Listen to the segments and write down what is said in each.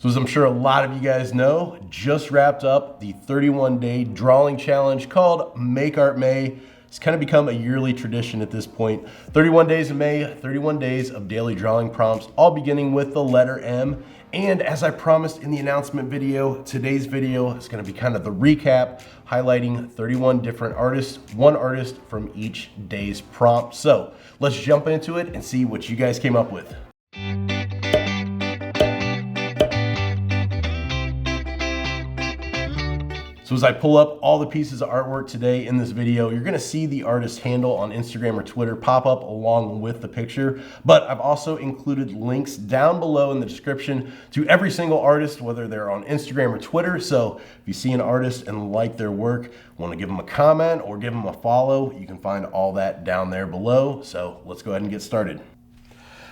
So as I'm sure a lot of you guys know, just wrapped up the 31-day drawing challenge called Make Art May. It's kind of become a yearly tradition at this point. 31 days of May, 31 days of daily drawing prompts, all beginning with the letter M. And as I promised in the announcement video, today's video is going to be kind of the recap, highlighting 31 different artists, one artist from each day's prompt. So let's jump into it and see what you guys came up with. So as I pull up all the pieces of artwork today in this video, you're gonna see the artist handle on Instagram or Twitter pop up along with the picture, but I've also included links down below in the description to every single artist, whether they're on Instagram or Twitter. So if you see an artist and like their work, want to give them a comment or give them a follow, you can find all that down there below. So let's go ahead and get started.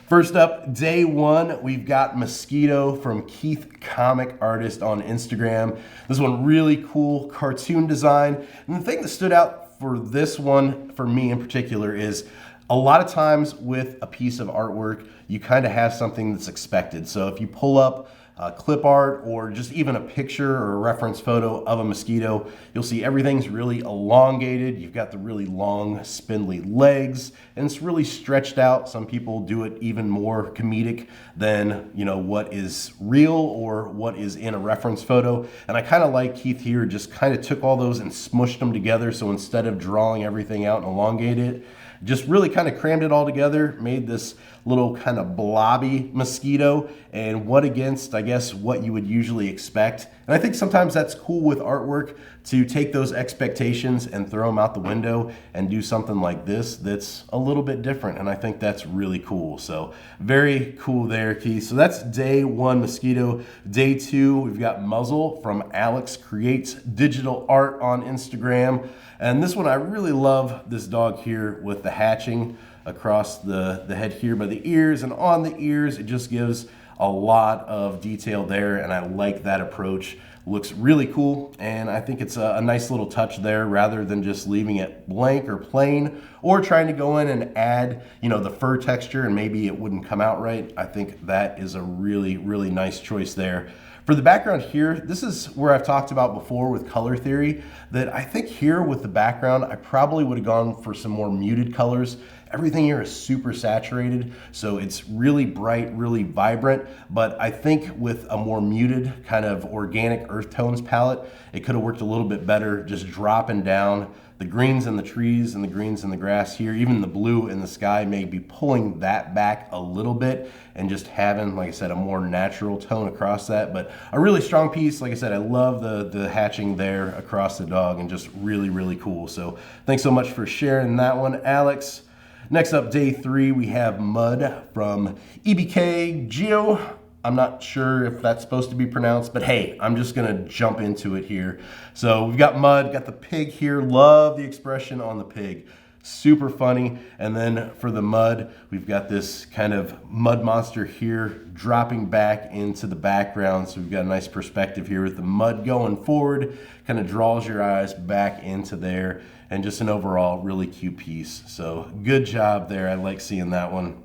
First up, day one, we've got Mosquito from Keith Comic Artist on Instagram. This one, really cool cartoon design. And the thing that stood out for this one, for me in particular, is a lot of times with a piece of artwork, you kind of have something that's expected. So if you pull up clip art or just even a picture or a reference photo of a mosquito, you'll see everything's really elongated. You've got the really long spindly legs and it's really stretched out. Some people do it even more comedic than, you know, what is real or what is in a reference photo. And I kind of like Keith here just kind of took all those and smushed them together. So instead of drawing everything out and elongated it, just really kind of crammed it all together, made this little kind of blobby mosquito, and what against, I guess, what you would usually expect. And I think sometimes that's cool with artwork, to take those expectations and throw them out the window and do something like this that's a little bit different. And I think that's really cool. So very cool there, Keith. So that's day one, Mosquito. Day two, we've got Muzzle from Alex Creates Digital Art on Instagram. And this one, I really love this dog here with the hatching across the head here by the ears and on the ears. It just gives a lot of detail there, and I like that approach. Looks really cool, and I think it's a nice little touch there rather than just leaving it blank or plain or trying to go in and add, you know, the fur texture and maybe it wouldn't come out right. I think that is a really, really nice choice there. For the background here, this is where I've talked about before with color theory, that I think here with the background, I probably would have gone for some more muted colors. Everything here is super saturated, so it's really bright, really vibrant, but I think with a more muted kind of organic earth tones palette, it could have worked a little bit better, just dropping down the greens in the trees and the greens in the grass here, even the blue in the sky, maybe pulling that back a little bit and just having, like I said, a more natural tone across that. But a really strong piece. Like I said, I love the hatching there across the dog and just really, really cool. So thanks so much for sharing that one, Alex. Next up, day three, we have Mud from EBK Geo. I'm not sure if that's supposed to be pronounced, but hey, I'm just gonna jump into it here. So we've got Mud, got the pig here. Love the expression on the pig. Super funny. And then for the Mud, we've got this kind of mud monster here dropping back into the background. So we've got a nice perspective here with the Mud going forward, kind of draws your eyes back into there, and just an overall really cute piece. So good job there. I like seeing that one.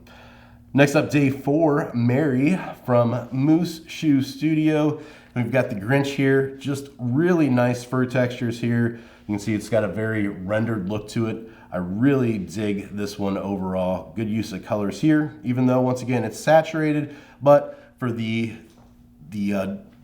Next up, day four, Mary from Moose Shoe Studio. We've got the Grinch here, just really nice fur textures here. You can see it's got a very rendered look to it. I really dig this one overall. Good use of colors here, even though once again it's saturated, but for the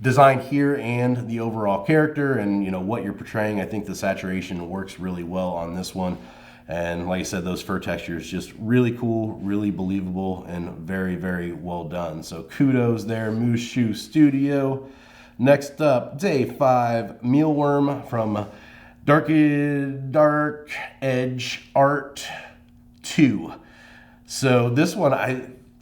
design here and the overall character and, you know, what you're portraying, I think the saturation works really well on this one. And like I said, those fur textures just really cool, really believable, and very, very well done. So kudos there, Moose Shoe Studio. Next up, day five, Mealworm from Dark Edge Art 2. So this one,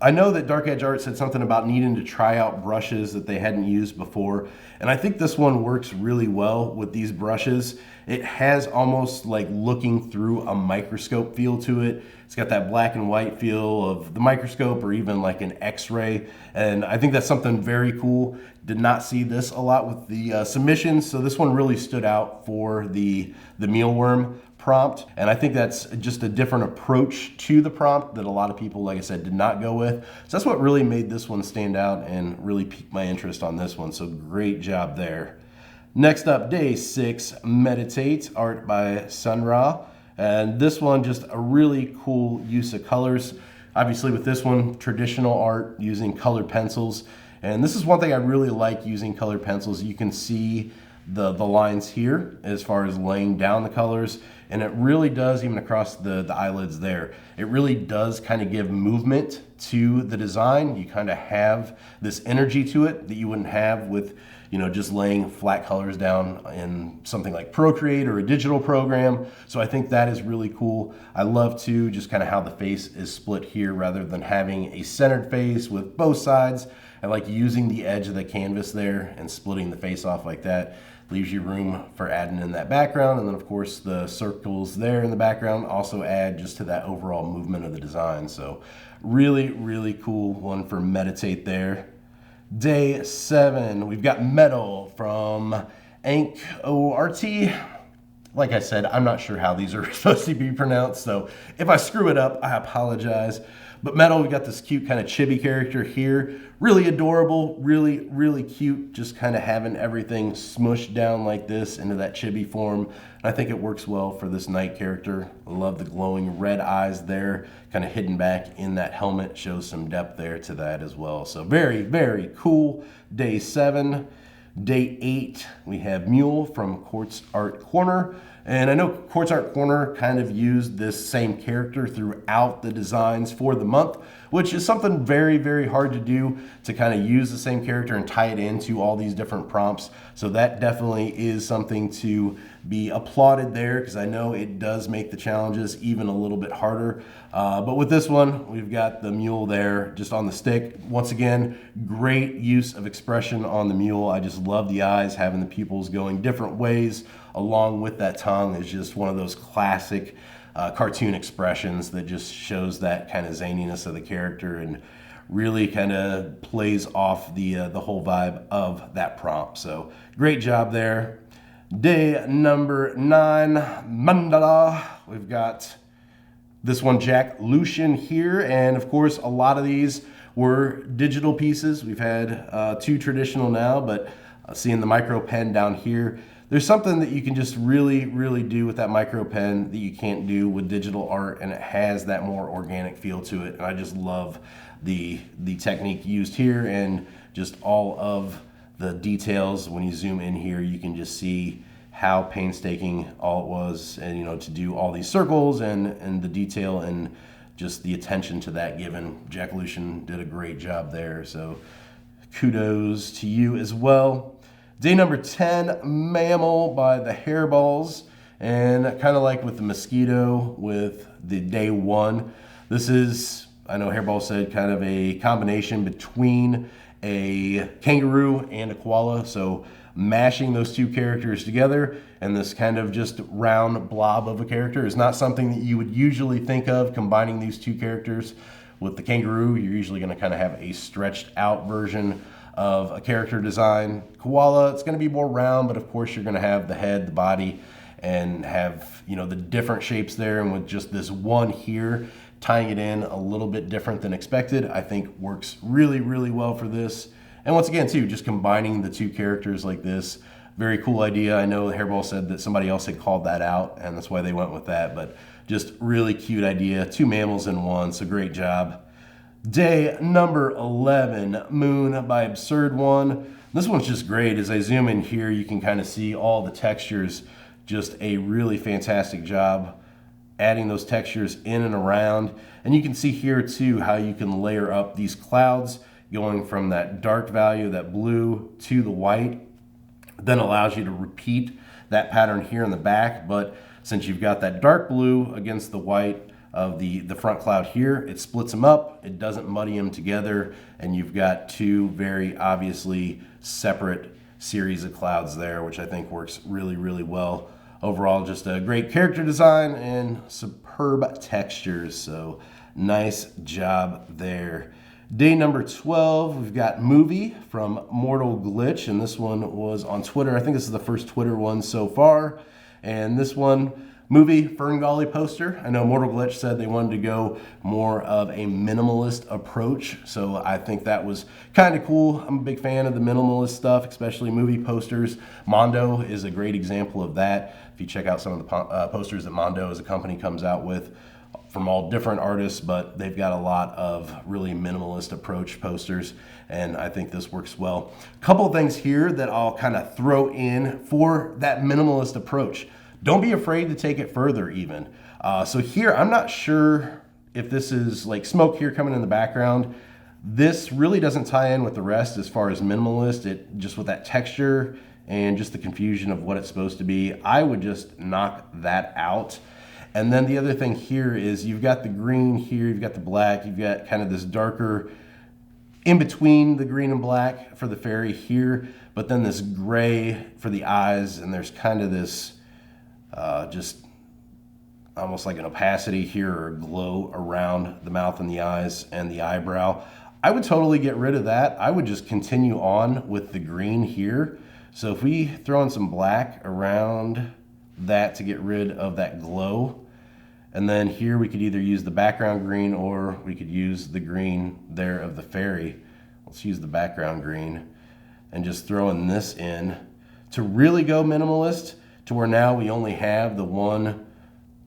I know that Dark Edge Art said something about needing to try out brushes that they hadn't used before. And I think this one works really well with these brushes. It has almost like looking through a microscope feel to it. It's got that black and white feel of the microscope or even like an X-ray. And I think that's something very cool. Did not see this a lot with the submissions. So this one really stood out for the mealworm. prompt. And I think that's just a different approach to the prompt that a lot of people, like I said, did not go with. So that's what really made this one stand out and really piqued my interest on this one. So great job there. Next up, day 6, Meditate, art by Sun Ra. And this one, just a really cool use of colors. Obviously with this one, traditional art using colored pencils. And this is one thing I really like using colored pencils. You can see the lines here as far as laying down the colors, and it really does, even across the eyelids there, it really does kind of give movement to the design. You kind of have this energy to it that you wouldn't have with, you know, just laying flat colors down in something like Procreate or a digital program. So I think that is really cool. I love too just kind of how the face is split here rather than having a centered face with both sides. I like using the edge of the canvas there and splitting the face off like that. Leaves you room for adding in that background. And then of course the circles there in the background also add just to that overall movement of the design. So really, really cool one for Meditate there. Day 7, we've got Metal from Makeart. Like I said, I'm not sure how these are supposed to be pronounced, so if I screw it up, I apologize. But Metal, we got this cute kind of chibi character here. Really adorable, really, really cute, just kind of having everything smushed down like this into that chibi form. And I think it works well for this knight character. I love the glowing red eyes there, kind of hidden back in that helmet. Shows some depth there to that as well. So very, very cool. Day 7. Day 8, we have Mule from Quartz Art Corner. And I know Quartz Art Corner kind of used this same character throughout the designs for the month, which is something very, very hard to do, to kind of use the same character and tie it into all these different prompts. So that definitely is something to be applauded there, because I know it does make the challenges even a little bit harder. But with this one, we've got the mule there just on the stick. Once again, great use of expression on the mule. I just love the eyes, having the pupils going different ways along with that tongue is just one of those classic cartoon expressions that just shows that kind of zaniness of the character and really kind of plays off the whole vibe of that prompt. So great job there. Day number 9, Mandala. We've got this one, Jack Lucian here, and of course a lot of these were digital pieces. We've had 2 traditional now, but seeing the micro pen down here, there's something that you can just really, really do with that micro pen that you can't do with digital art, and it has that more organic feel to it. And I just love the technique used here, and just all of the details. When you zoom in here, you can just see how painstaking all it was, and you know, to do all these circles and the detail and just the attention to that given. Jack Lucian did a great job there, so kudos to you as well. Day number 10, Mammal by the Hairballs. And kind of like with the Mosquito with the day 1, this is, I know Hairball said, kind of a combination between a kangaroo and a koala. So mashing those 2 characters together, and this kind of just round blob of a character is not something that you would usually think of, combining these 2 characters. With the kangaroo, you're usually going to kind of have a stretched out version of a character design. Koala, it's going to be more round, but of course you're going to have the head, the body, and have, you know, the different shapes there. And with just this one here, tying it in a little bit different than expected, I think works really, really well for this. And once again too, just combining the 2 characters like this, very cool idea. I know Hairball said that somebody else had called that out, and that's why they went with that, but just really cute idea. 2 mammals in one, so great job. Day number 11, Moon by Absurd One. This one's just great. As I zoom in here, you can kind of see all the textures. Just a really fantastic job adding those textures in and around. And you can see here too how you can layer up these clouds, going from that dark value, that blue, to the white. Then allows you to repeat that pattern here in the back. But since you've got that dark blue against the white of the front cloud here, it splits them up, it doesn't muddy them together, and you've got 2 very obviously separate series of clouds there, which I think works really, really well. Overall, just a great character design and superb textures, so nice job there. Day number 12, we've got Movie from Mortal Glitch, and this one was on Twitter. I think this is the first Twitter one so far, and this one, movie Ferngully poster. I know Mortal Glitch said they wanted to go more of a minimalist approach, so I think that was kind of cool. I'm a big fan of the minimalist stuff, especially movie posters. Mondo is a great example of that. If you check out some of the posters that Mondo as a company comes out with from all different artists, but they've got a lot of really minimalist approach posters, and I think this works well. A couple of things here that I'll kind of throw in for that minimalist approach. Don't be afraid to take it further even. So here, I'm not sure if this is like smoke here coming in the background. This really doesn't tie in with the rest as far as minimalist. It just with that texture and just the confusion of what it's supposed to be, I would just knock that out. And then the other thing here is you've got the green here, you've got the black, you've got kind of this darker in between the green and black for the fairy here, but then this gray for the eyes, and there's kind of this just almost like an opacity here or a glow around the mouth and the eyes and the eyebrow. I would totally get rid of that. I would just continue on with the green here. So if we throw in some black around that to get rid of that glow, and then here we could either use the background green or we could use the green there of the fairy. Let's use the background green and just throwing this in to really go minimalist, to where now we only have the 1,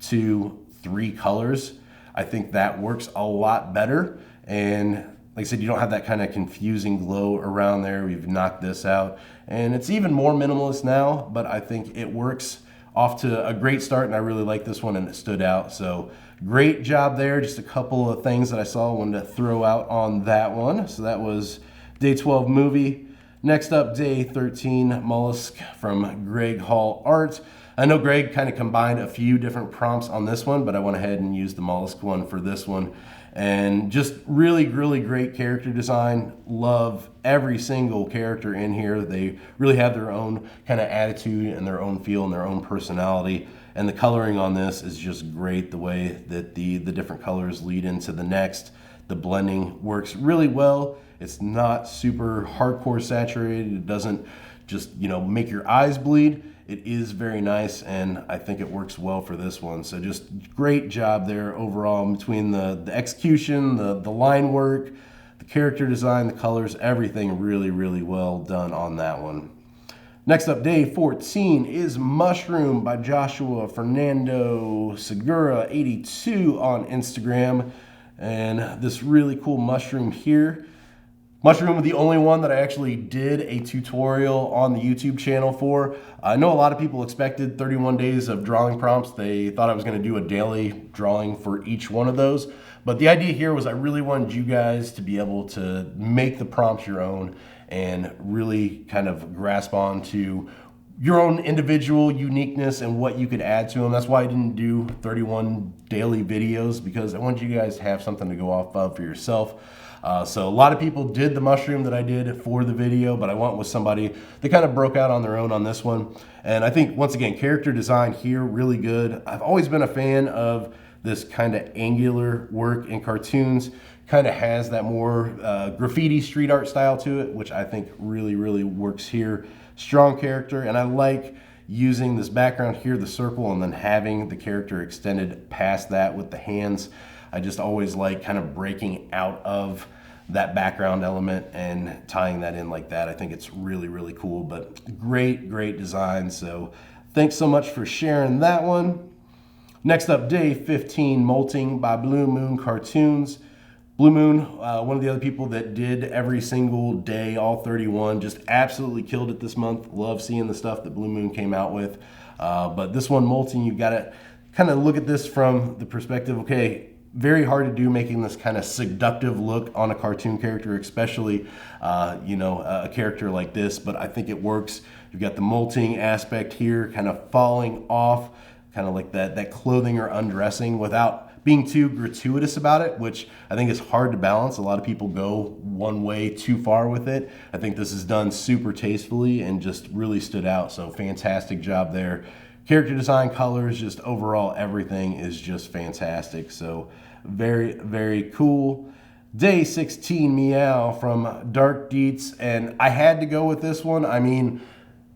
2, 3 colors. I think that works a lot better. And like I said, you don't have that kind of confusing glow around there. We've knocked this out, and it's even more minimalist now, but I think it works off to a great start, and I really like this one, and it stood out. So great job there. Just a couple of things that I saw, I wanted to throw out on that one. So that was day 12 movie. Next up, day 13 mollusc from Greg Hall Art. I know Greg kind of combined a few different prompts on this one, but I went ahead and used the mollusc one for this one. And just really, really great character design. Love every single character in here. They really have their own kind of attitude and their own feel and their own personality. And the coloring on this is just great. The way that the different colors lead into the next. The blending works really well. It's not super hardcore saturated. It doesn't just, you know, make your eyes bleed. It is very nice, and I think it works well for this one. So just great job there overall between the execution, the line work, the character design, the colors, everything really, really well done on that one. Next up, day 14 is Mushroom by Joshua Fernando Segura 82 on Instagram. And this really cool mushroom here. Mushroom was the only one that I actually did a tutorial on the YouTube channel for. I know a lot of people expected 31 days of drawing prompts. They thought I was going to do a daily drawing for each one of those. But the idea here was I really wanted you guys to be able to make the prompts your own and really kind of grasp on to your own individual uniqueness and what you could add to them. That's why I didn't do 31 daily videos, because I wanted you guys to have something to go off of for yourself. So a lot of people did the mushroom that I did for the video, but I went with somebody that kind of broke out on their own on this one. And I think, once again, character design here, really good. I've always been a fan of this kind of angular work in cartoons. Kind of has that more graffiti street art style to it, which I think really, really works here. Strong character, and I like using this background here, the circle, and then having the character extended past that with the hands. I just always like kind of breaking out of that background element and tying that in like that. I think it's really, really cool, but great, great design. So thanks so much for sharing that one. Next up, day 15, Molting by Blue Moon Cartoons. Blue Moon, one of the other people that did every single day, all 31, just absolutely killed it this month. Love seeing the stuff that Blue Moon came out with. But this one, Molting, you've got to kind of look at this from the perspective, okay, very hard to do, making this kind of seductive look on a cartoon character, especially, you know, a character like this, but I think it works. You've got the molting aspect here, kind of falling off, kind of like that clothing or undressing without being too gratuitous about it, which I think is hard to balance. A lot of people go one way too far with it. I think this is done super tastefully and just really stood out. So fantastic job there. Character design, colors, just overall everything is just fantastic. So very, very cool. Day 16, Meow from Dark Deets, and I had to go with this one. I mean,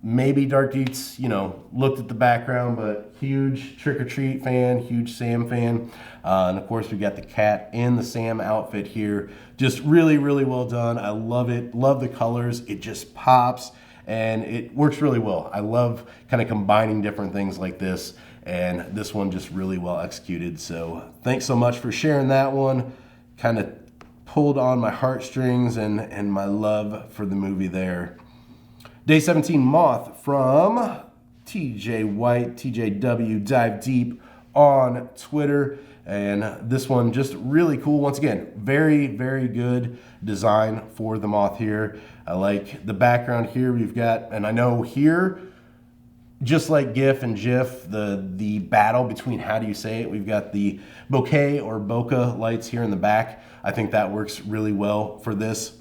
maybe Dark Deets, you know, looked at the background, but huge Trick or Treat fan, huge Sam fan. And of course, we got the cat in the Sam outfit here. Just really, really well done. I love it. Love the colors. It just pops and it works really well. I love kind of combining different things like this. And this one just really well executed. So thanks so much for sharing that one. Kind of pulled on my heartstrings and my love for the movie there. Day 17 Moth from TJ White, TJW Dive Deep on Twitter. And this one just really cool. Once again, very, very good design for the Moth here. I like the background here. We've got, and I know here, just like GIF and GIF, the battle between how do you say it, we've got the bokeh or bokeh lights here in the back. I think that works really well for this.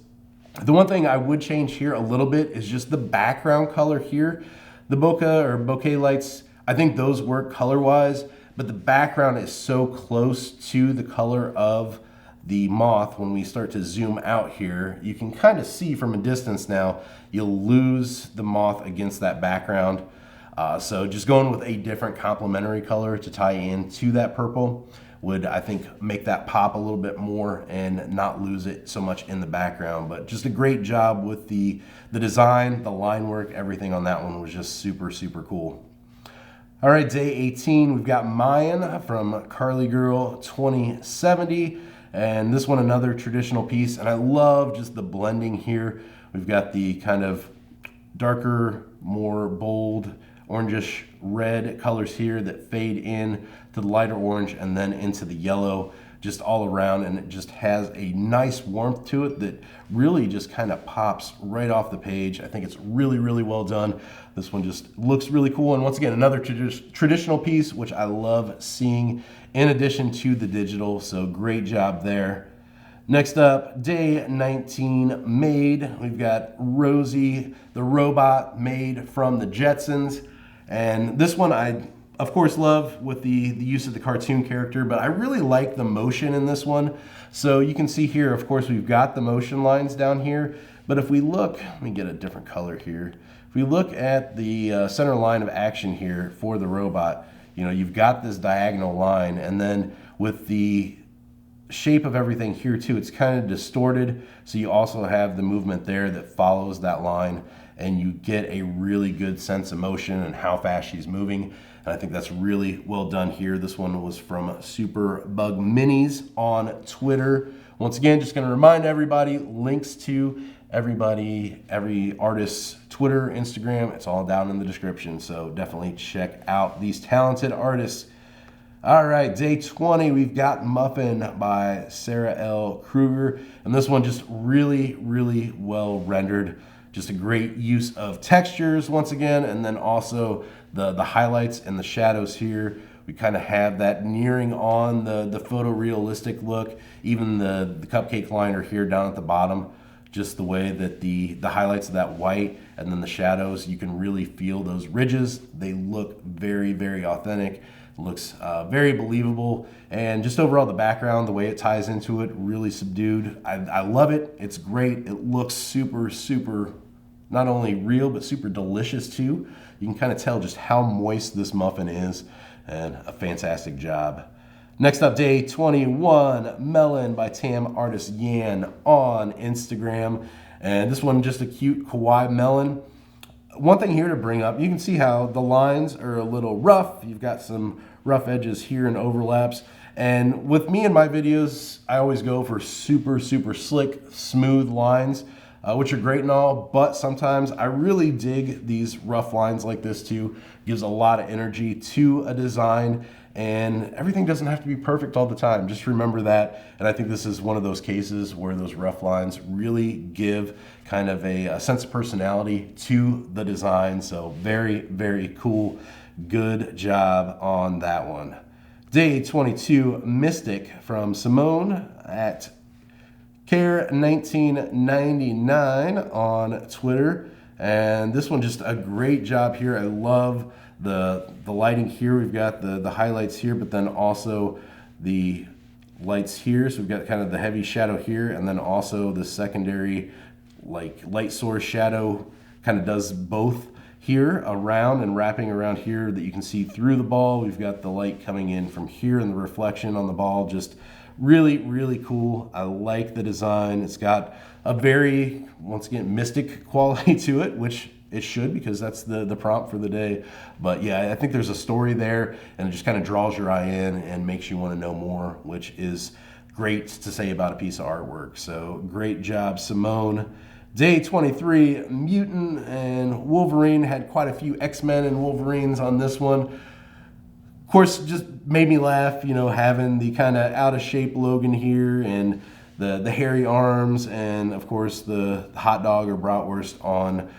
The one thing I would change here a little bit is just the background color here. The bokeh or bokeh lights, I think those work color-wise, but the background is so close to the color of the Moth. When we start to zoom out here, you can kind of see from a distance now, you'll lose the Moth against that background. So just going with a different complementary color to tie into that purple would, I think, make that pop a little bit more and not lose it so much in the background. But just a great job with the design, the line work, everything on that one was just super, super cool. All right, day 18, we've got Mayan from Carly Girl 2070. And this one, another traditional piece. And I love just the blending here. We've got the kind of darker, more bold, orangish red colors here that fade in to the lighter orange and then into the yellow just all around, and it just has a nice warmth to it that really just kind of pops right off the page. I think it's really, really well done. This one just looks really cool, and once again, another traditional piece which I love seeing in addition to the digital, so great job there. Next up, day 19 made. We've got Rosie, the robot made from the Jetsons. And this one I, of course, love with the use of the cartoon character, but I really like the motion in this one. So you can see here, of course, we've got the motion lines down here. But if we look, let me get a different color here. If we look at the center line of action here for the robot, you know, you've got this diagonal line, and then with the shape of everything here too, it's kind of distorted, so you also have the movement there that follows that line, and you get a really good sense of motion and how fast she's moving. And I think that's really well done here. This one was from Super Bug Minis on Twitter. Once again, just going to remind everybody, links to every artist's Twitter, Instagram, it's all down in the description, so definitely check out these talented artists. All right, day 20, we've got Muffin by Sarah L. Kruger. And this one just really, really well rendered. Just a great use of textures once again, and then also the highlights and the shadows here. We kind of have that nearing on the photorealistic look. Even the cupcake liner here down at the bottom, just the way that the highlights of that white and then the shadows, you can really feel those ridges. They look very, very authentic. Looks very believable, and just overall the background, the way it ties into it, really subdued. I love it. It's great. It looks super, super, not only real, but super delicious too. You can kind of tell just how moist this muffin is, and a fantastic job. Next up, day 21, Melon by Tam Artist Yan on Instagram. And this one, just a cute kawaii melon. One thing here to bring up, you can see how the lines are a little rough. You've got some rough edges here and overlaps. And with me in my videos, I always go for super, super slick, smooth lines, which are great and all, but sometimes I really dig these rough lines like this too. Gives a lot of energy to a design, and everything doesn't have to be perfect all the time. Just remember that. And I think this is one of those cases where those rough lines really give kind of a sense of personality to the design. So very, very cool. Good job on that one. Day 22, Mystic from Simone at Care1999 on Twitter. And this one, just a great job here. I love the lighting here. We've got the highlights here, but then also the lights here. So we've got kind of the heavy shadow here, and then also the secondary like light source shadow kind of does both here around and wrapping around here that you can see through the ball. We've got the light coming in from here and the reflection on the ball. Just really, really cool. I like the design. It's got a very, once again, mystic quality to it, which it should, because that's the prompt for the day. But yeah, I think there's a story there, and it just kind of draws your eye in and makes you want to know more, which is great to say about a piece of artwork. So great job, Simone. Day 23, Mutant and Wolverine. Had quite a few X-Men and Wolverines on this one. Of course, just made me laugh, you know, having the kind of out of shape Logan here and the hairy arms, and of course the hot dog or bratwurst on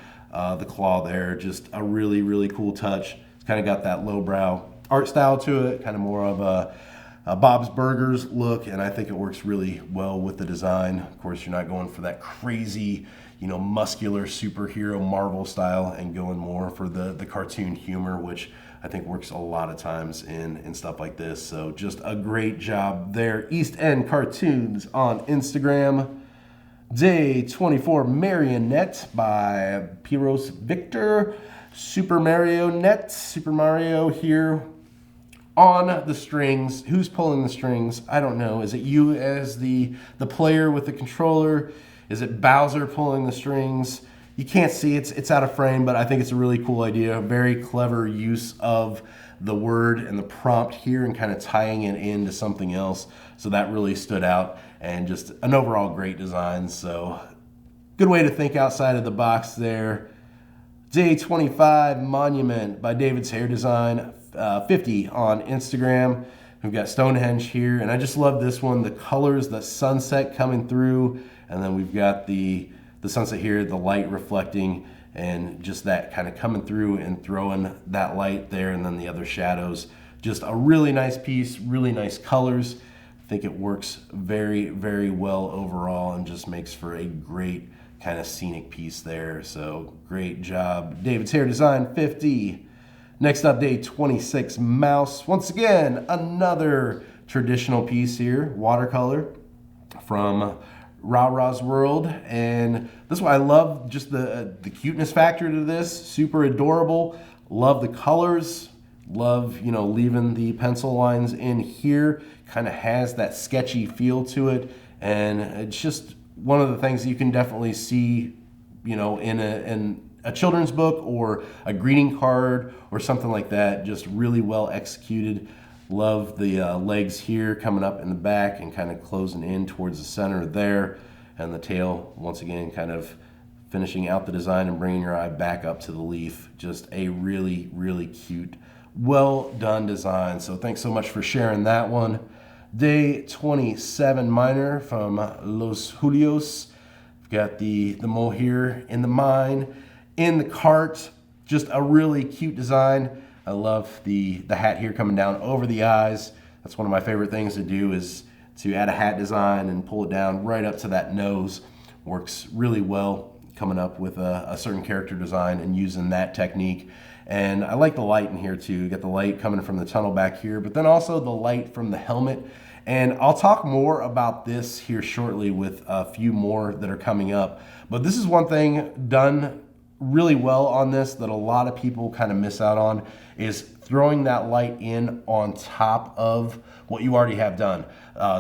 the claw there. Just a really, really cool touch. It's kind of got that lowbrow art style to it, kind of more of a Bob's Burgers look, and I think it works really well with the design. Of course, you're not going for that crazy, you know, muscular superhero Marvel style, and going more for the cartoon humor, which I think works a lot of times in stuff like this. So just a great job there. East End Cartoons on Instagram. Day 24, Marionette by Piros Victor. Super Mario here on the strings. Who's pulling the strings? I don't know. Is it you as the player with the controller? Is it Bowser pulling the strings? You can't see, it's out of frame, but I think it's a really cool idea. Very clever use of the word and the prompt here and kind of tying it into something else. So that really stood out, and just an overall great design. So good way to think outside of the box there. Day 25, Monument by David's Hair Design, 50 on Instagram. We've got Stonehenge here, and I just love this one. The colors, the sunset coming through, and then we've got the sunset here, the light reflecting, and just that kind of coming through and throwing that light there, and then the other shadows. Just a really nice piece, really nice colors. I think it works very, very well overall, and just makes for a great kind of scenic piece there. So great job, David's Hair Design, 50. Next up, day 26, Mouse. Once again, another traditional piece here, watercolor from Ra-Ra's World. And this one, I love just the cuteness factor to this. Super adorable. Love the colors. Love, you know, leaving the pencil lines in here. Kind of has that sketchy feel to it. And it's just one of the things you can definitely see, you know, in a children's book or a greeting card or something like that. Just really well executed. Love the legs here coming up in the back and kind of closing in towards the center there. And the tail, once again, kind of finishing out the design and bringing your eye back up to the leaf. Just a really, really cute, well done design. So thanks so much for sharing that one. Day 27, Miner from Los Julios. We've got the mole here in the mine, in the cart. Just a really cute design. I love the hat here coming down over the eyes. That's one of my favorite things to do, is to add a hat design and pull it down right up to that nose. Works really well coming up with a certain character design and using that technique. And I like the light in here too. You get the light coming from the tunnel back here, but then also the light from the helmet. And I'll talk more about this here shortly with a few more that are coming up. But this is one thing done really well on this that a lot of people kind of miss out on, is throwing that light in on top of what you already have done.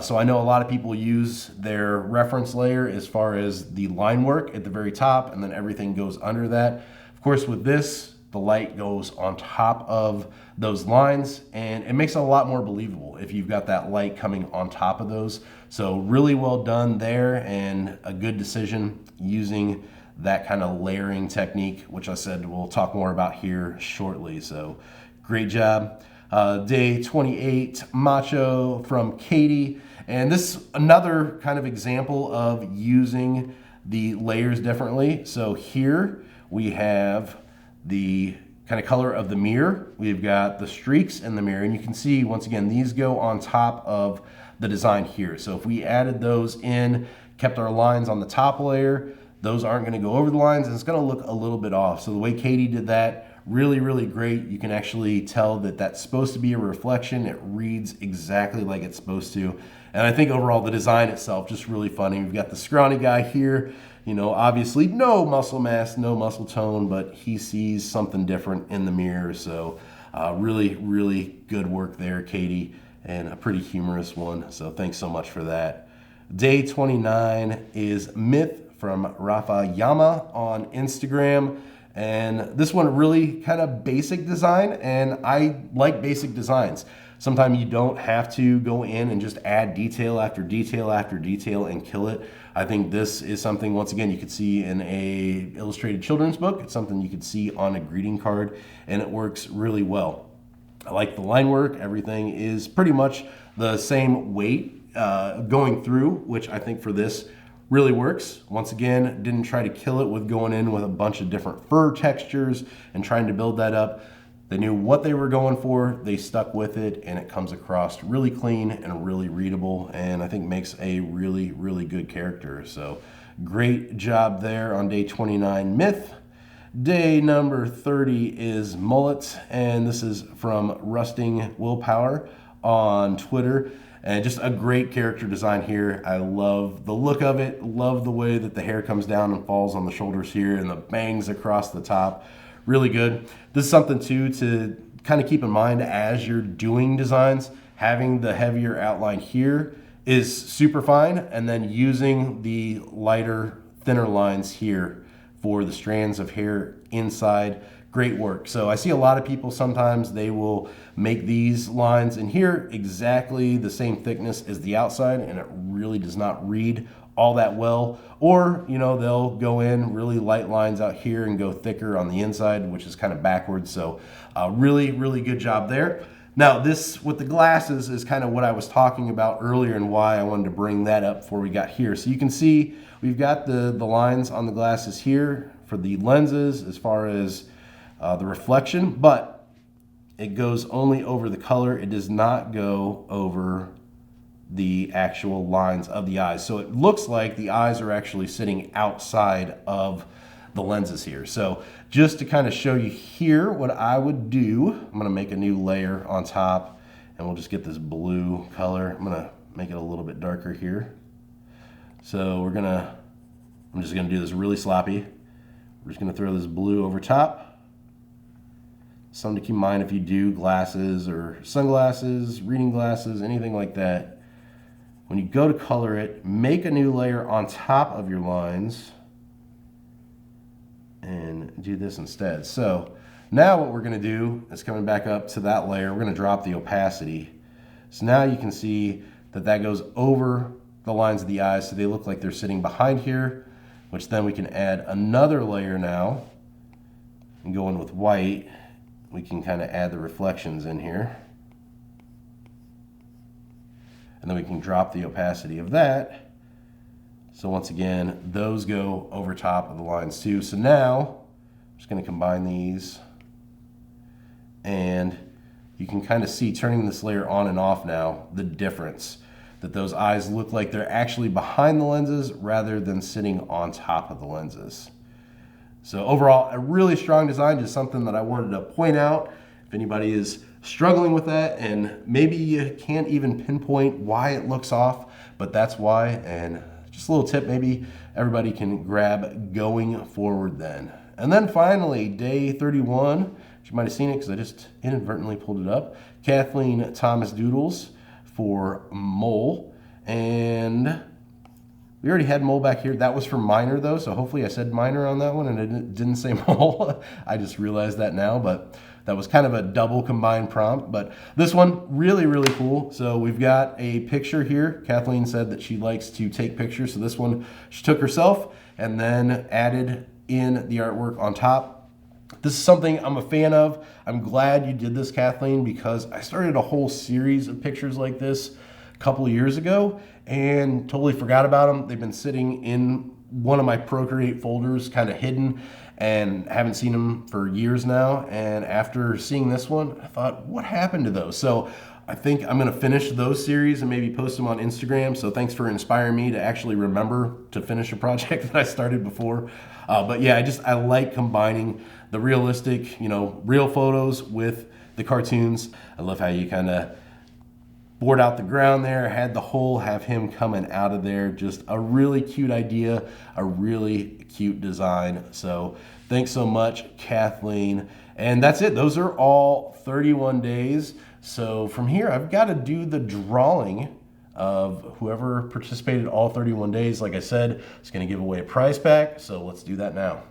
So I know a lot of people use their reference layer as far as the line work at the very top, and then everything goes under that. Of course, with this, the light goes on top of those lines, and it makes it a lot more believable if you've got that light coming on top of those. So really well done there, and a good decision using that kind of layering technique, which I said we'll talk more about here shortly. So great job. Day 28, Macho from Katie. And this is another kind of example of using the layers differently. So here we have the kind of color of the mirror. We've got the streaks in the mirror, and you can see, once again, these go on top of the design here. So if we added those in, kept our lines on the top layer, those aren't going to go over the lines, and it's going to look a little bit off. So the way Katie did that, really, really great. You can actually tell that that's supposed to be a reflection. It reads exactly like it's supposed to. And I think overall the design itself, just really funny. We've got the scrawny guy here, You know, obviously no muscle mass, no muscle tone, but he sees something different in the mirror. So really, really good work there, Katie, and a pretty humorous one. So thanks so much for that. Day 29 is Myth from Rafa Yama on Instagram. And this one really kind of basic design, and I like basic designs. Sometimes you don't have to go in and just add detail after detail after detail and kill it. I think this is something, once again, you could see in a illustrated children's book. It's something you could see on a greeting card, and it works really well. I like the line work. Everything is pretty much the same weight going through, which I think for this really works. Once again, didn't try to kill it with going in with a bunch of different fur textures and trying to build that up. They knew what they were going for, they stuck with it, and it comes across really clean and really readable, and I think makes a really, really good character. So great job there on day 29, Myth. Day number 30 is Mullet, and this is from Rusting Willpower on Twitter. And just a great character design here. I love the look of it, love the way that the hair comes down and falls on the shoulders here and the bangs across the top. Really good. This is something too to kind of keep in mind as you're doing designs. Having the heavier outline here is super fine, and then using the lighter, thinner lines here for the strands of hair inside. Great work. So I see a lot of people, sometimes they will make these lines in here exactly the same thickness as the outside, and it really does not read all that well. Or, you know, they'll go in really light lines out here and go thicker on the inside, which is kind of backwards. So really, really good job there. Now this with the glasses is kind of what I was talking about earlier and why I wanted to bring that up before we got here. So you can see we've got the lines on the glasses here for the lenses as far as the reflection, but it goes only over the color. It does not go over the actual lines of the eyes. So it looks like the eyes are actually sitting outside of the lenses here. So just to kind of show you here what I would do, I'm gonna make a new layer on top, and we'll just get this blue color. I'm gonna make it a little bit darker here. So I'm just gonna do this really sloppy. We're just gonna throw this blue over top. Something to keep in mind if you do glasses or sunglasses, reading glasses, anything like that. When you go to color it, make a new layer on top of your lines and do this instead. So now what we're gonna do is coming back up to that layer, we're gonna drop the opacity. So now you can see that that goes over the lines of the eyes, so they look like they're sitting behind here, which then we can add another layer now and go in with white. We can kind of add the reflections in here. And then we can drop the opacity of that. So once again, those go over top of the lines too. So now, I'm just gonna combine these, and you can kind of see, turning this layer on and off now, the difference. That those eyes look like they're actually behind the lenses rather than sitting on top of the lenses. So overall, a really strong design, just something that I wanted to point out. If anybody is struggling with that and maybe you can't even pinpoint why it looks off, but that's why. And just a little tip maybe everybody can grab going forward then. And then finally, day 31, you might have seen it because I just inadvertently pulled it up. Kathleen Thomas Doodles for Mole. And we already had Mole back here. That was for minor though, so hopefully I said minor on that one and it didn't say Mole. I just realized that now, but that was kind of a double combined prompt. But this one, really, really cool. So we've got a picture here. Kathleen said that she likes to take pictures, so this one she took herself and then added in the artwork on top. This is something I'm a fan of. I'm glad you did this, Kathleen, because I started a whole series of pictures like this a couple of years ago and totally forgot about them. They've been sitting in one of my Procreate folders, kind of hidden, and haven't seen them for years now. And after seeing this one, I thought, what happened to those? So I think I'm gonna finish those series and maybe post them on Instagram. So thanks for inspiring me to actually remember to finish a project that I started before. But yeah, I like combining the realistic, real photos with the cartoons. I love how you kind of bored out the ground there, had the hole, have him coming out of there. Just a really cute idea, a really cute design. So thanks so much, Kathleen. And that's it. Those are all 31 days. So from here, I've got to do the drawing of whoever participated all 31 days. Like I said, it's going to give away a prize pack. So let's do that now.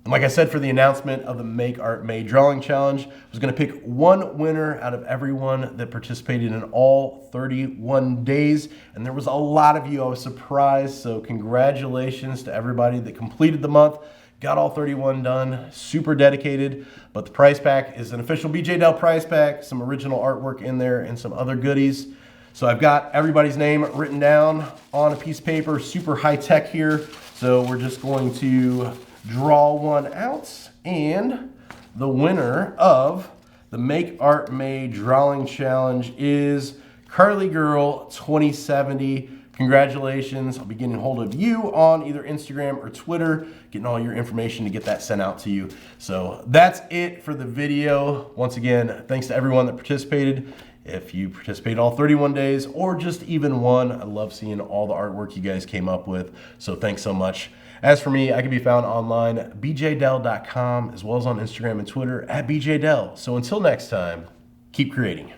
And like I said, for the announcement of the Make Art May drawing challenge, I was going to pick one winner out of everyone that participated in all 31 days. And there was a lot of you. I was surprised. So congratulations to everybody that completed the month, got all 31 done, super dedicated. But the prize pack is an official BJ Dell prize pack, some original artwork in there, and some other goodies. So I've got everybody's name written down on a piece of paper, super high tech here. So we're just going to draw one out, and the winner of the Make Art May drawing challenge is Carly Girl 2070. Congratulations. I'll be getting a hold of you on either Instagram or Twitter, getting all your information to get that sent out to you. So that's it for the video. Once again, thanks to everyone that participated. If you participated all 31 days or just even one, I love seeing all the artwork you guys came up with. So thanks so much. As for me, I can be found online at bjdell.com, as well as on Instagram and Twitter at bjdell. So until next time, keep creating.